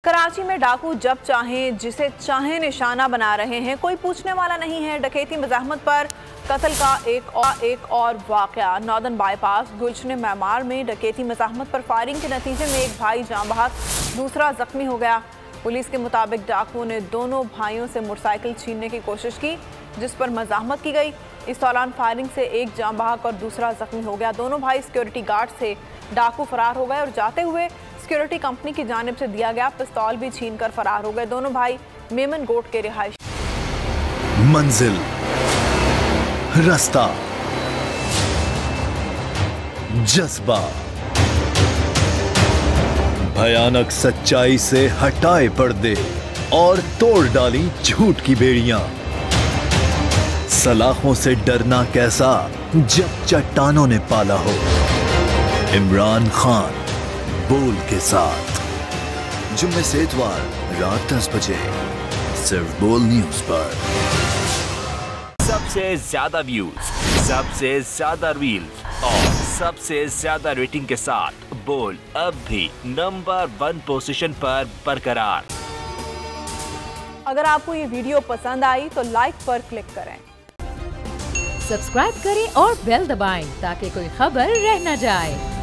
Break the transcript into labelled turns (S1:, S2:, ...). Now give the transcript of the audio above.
S1: कराची में डाकू जब चाहें जिसे चाहें निशाना बना रहे हैं, कोई पूछने वाला नहीं है। डकैती मज़ाहमत पर कत्ल का एक और वाक़या। नॉर्दर्न बाईपास गुलशन मैमार में डकैती मज़ाहमत पर फायरिंग के नतीजे में एक भाई जाँ बहक, दूसरा जख्मी हो गया। पुलिस के मुताबिक डाकुओं ने दोनों भाइयों से मोटरसाइकिल छीनने की कोशिश की, जिस पर मज़ाहमत की गई। इस दौरान फायरिंग से एक जाँ बहक और दूसरा जख्मी हो गया। दोनों भाई सिक्योरिटी गार्ड से डाकू फरार हो गए और जाते हुए सिक्योरिटी कंपनी की जानिब से दिया गया पिस्तौल भी छीनकर फरार हो गए। दोनों भाई मेमन गोट के रिहायश।
S2: मंजिल, रास्ता, जज्बा, भयानक सच्चाई से हटाए पर्दे और तोड़ डाली झूठ की बेड़ियां। सलाखों से डरना कैसा जब चट्टानों ने पाला हो। इमरान खान बोल के साथ जुम्मे से इतवार रात 10 बजे सिर्फ बोल न्यूज पर।
S3: सबसे ज्यादा व्यूज, सबसे ज्यादा रील्स और सबसे ज्यादा रेटिंग के साथ बोल अब भी नंबर 1 पोजीशन पर बरकरार।
S1: अगर आपको ये वीडियो पसंद आई तो लाइक पर क्लिक करें,
S4: सब्सक्राइब करें और बेल दबाएं ताकि कोई खबर रह न जाए।